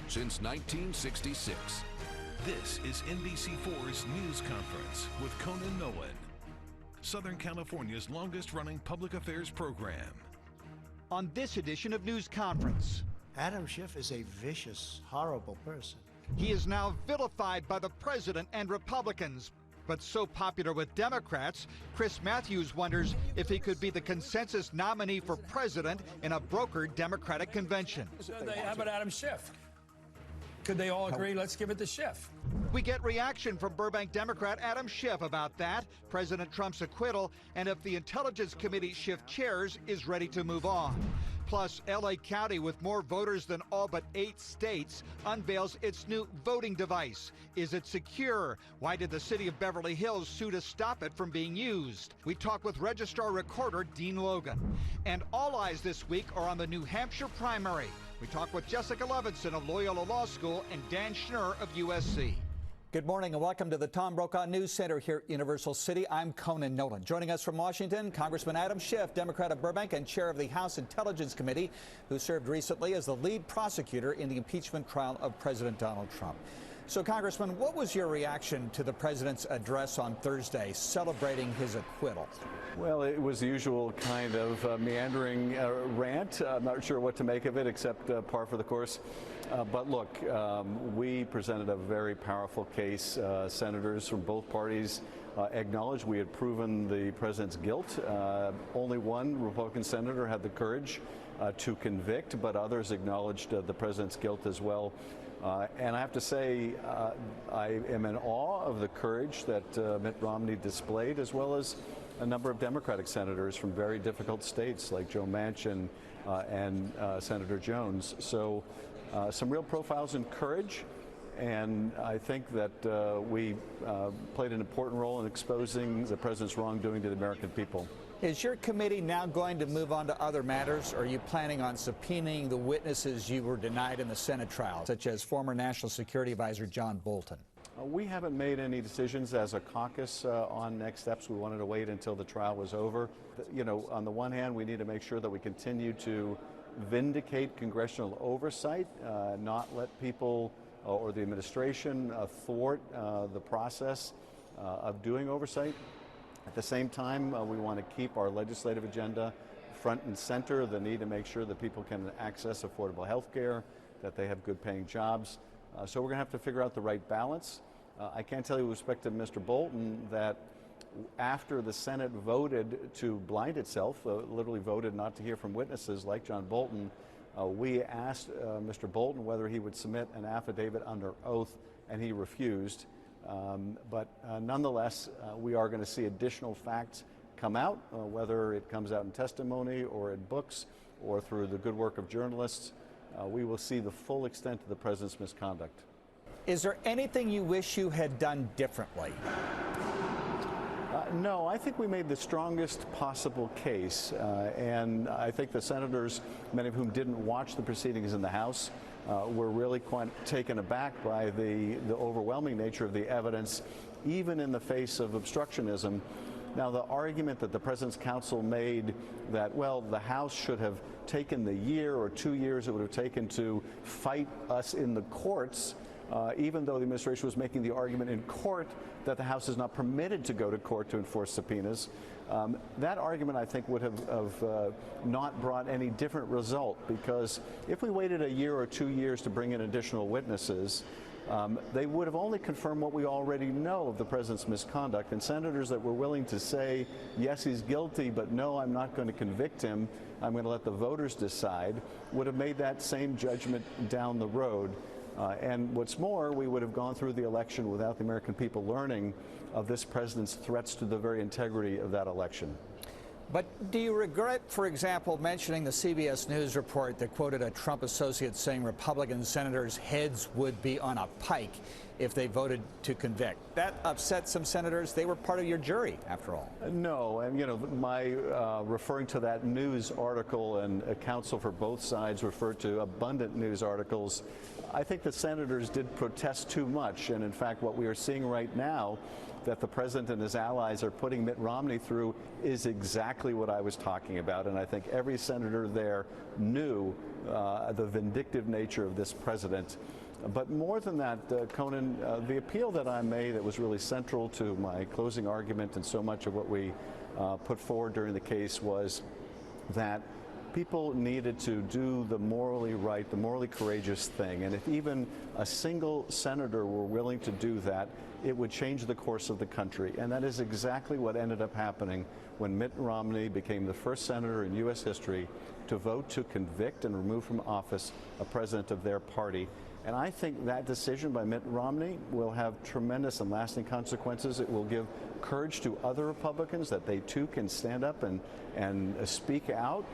since 1966. This is NBC4's News Conference with Conan Nolan, Southern California's longest-running public affairs program. On this edition of News Conference, Adam Schiff is a vicious, horrible person. He is now vilified by the president and Republicans. But so popular with Democrats, Chris Matthews wonders if he could be the consensus nominee for president in a brokered Democratic convention. How about Adam Schiff? Could they all agree, let's give it to Schiff? We get reaction from Burbank Democrat Adam Schiff about that, President Trump's acquittal, and if the Intelligence Committee Schiff chairs is ready to move on. Plus, L.A. County, with more voters than all but 8 states, unveils its new voting device. Is it secure? Why did the city of Beverly Hills sue to stop it from being used? We talk with Registrar Recorder Dean Logan. And all eyes this week are on the New Hampshire primary. We talk with Jessica Levinson of Loyola Law School and Dan Schnurr of USC. Good morning and welcome to the Tom Brokaw News Center here at Universal City. I'm Conan Nolan. Joining us from Washington, Congressman Adam Schiff, Democrat of Burbank and chair of the House Intelligence Committee, who served recently as the lead prosecutor in the impeachment trial of President Donald Trump. So, Congressman, what was your reaction to the president's address on Thursday celebrating his acquittal? Well, it was the usual kind of meandering rant. I'm not sure what to make of it except par for the course. But look, we presented a very powerful case. Senators from both parties acknowledged we had proven the president's guilt. Only one Republican senator had the courage to convict, but others acknowledged the president's guilt as well. And I have to say, I am in awe of the courage that Mitt Romney displayed, as well as a number of Democratic senators from very difficult states like Joe Manchin and Senator Jones. So some real profiles in courage. And I think that we played an important role in exposing the president's wrongdoing to the American people. Is your committee now going to move on to other matters, or are you planning on subpoenaing the witnesses you were denied in the Senate trial, such as former National Security Advisor John Bolton? We haven't made any decisions as a caucus on next steps. We wanted to wait until the trial was over. You know, on the one hand, we need to make sure that we continue to vindicate congressional oversight, not let people or the administration thwart the process of doing oversight. At the same time, we want to keep our legislative agenda front and center, the need to make sure that people can access affordable health care, that they have good paying jobs. So we're going to have to figure out the right balance. I can tell you with respect to Mr. Bolton that after the Senate voted to blind itself, literally voted not to hear from witnesses like John Bolton, we asked Mr. Bolton whether he would submit an affidavit under oath, and he refused. But nonetheless, we are going to see additional facts come out, whether it comes out in testimony or in books or through the good work of journalists. We will see the full extent of the president's misconduct. Is there anything you wish you had done differently? No, I think we made the strongest possible case, and I think the senators, many of whom didn't watch the proceedings in the House, were really quite taken aback by the overwhelming nature of the evidence, even in the face of obstructionism. Now, the argument that the President's counsel made that, well, the House should have taken the year or 2 years it would have taken to fight us in the courts, even though the administration was making the argument in court that the House is not permitted to go to court to enforce subpoenas. That argument, I think, would have not brought any different result, because if we waited a year or 2 years to bring in additional witnesses, they would have only confirmed what we already know of the president's misconduct. And senators that were willing to say, yes, he's guilty, but no, I'm not going to convict him, I'm going to let the voters decide, would have made that same judgment down the road. And what's more, we would have gone through the election without the American people learning of this president's threats to the very integrity of that election. But do you regret, for example, mentioning the CBS News report that quoted a Trump associate saying Republican senators' heads would be on a pike if they voted to convict. That upset some senators. They were part of your jury, after all. No, and my referring to that news article, and counsel for both sides referred to abundant news articles. I think the senators did protest too much, and in fact what we are seeing right now that the president and his allies are putting Mitt Romney through is exactly what I was talking about, and I think every senator there knew the vindictive nature of this president. But more than that, Conan, the appeal that I made that was really central to my closing argument and so much of what we put forward during the case was that people needed to do the morally right, the morally courageous thing. And if even a single senator were willing to do that, it would change the course of the country. And that is exactly what ended up happening when Mitt Romney became the first senator in U.S. history to vote to convict and remove from office a president of their party. And I think that decision by Mitt Romney will have tremendous and lasting consequences. It will give courage to other Republicans that they too can stand up and speak out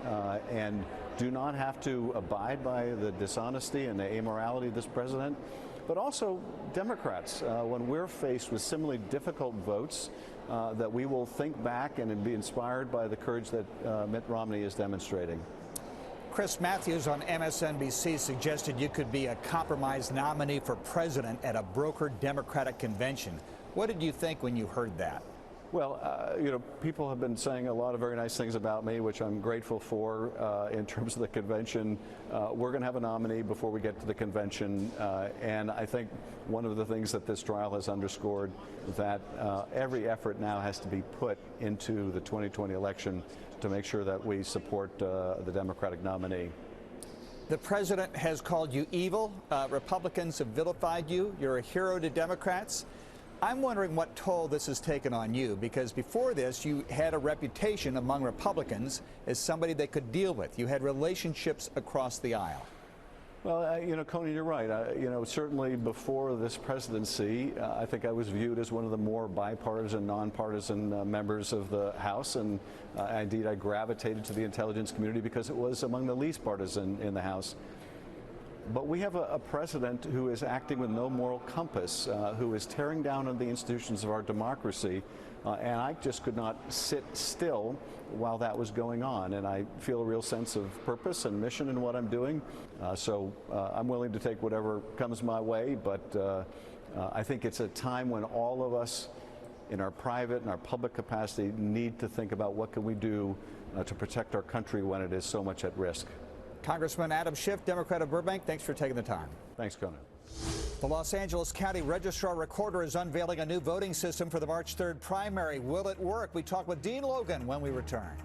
and do not have to abide by the dishonesty and the immorality of this president. But also Democrats, when we're faced with similarly difficult votes, that we will think back and be inspired by the courage that Mitt Romney is demonstrating. Chris Matthews on MSNBC suggested you could be a compromise nominee for president at a brokered Democratic convention. What did you think when you heard that? Well, people have been saying a lot of very nice things about me, which I'm grateful for in terms of the convention. We're going to have a nominee before we get to the convention, and I think one of the things that this trial has underscored that every effort now has to be put into the 2020 election to make sure that we support the Democratic nominee. The president has called you evil. Republicans have vilified you. You're a hero to Democrats. I'm wondering what toll this has taken on you, because before this you had a reputation among Republicans as somebody they could deal with. You had relationships across the aisle. Well, Conan, you're right. Certainly before this presidency, I think I was viewed as one of the more bipartisan, nonpartisan members of the House, and indeed I gravitated to the intelligence community because it was among the least partisan in the House. But we have a president who is acting with no moral compass, who is tearing down on the institutions of our democracy, and I just could not sit still while that was going on. And I feel a real sense of purpose and mission in what I'm doing, so I'm willing to take whatever comes my way, but I think it's a time when all of us in our private and our public capacity need to think about what can we do to protect our country when it is so much at risk. Congressman Adam Schiff, Democrat of Burbank, thanks for taking the time. Thanks, Conan. The Los Angeles County Registrar Recorder is unveiling a new voting system for the March 3rd primary. Will it work? We talk with Dean Logan when we return.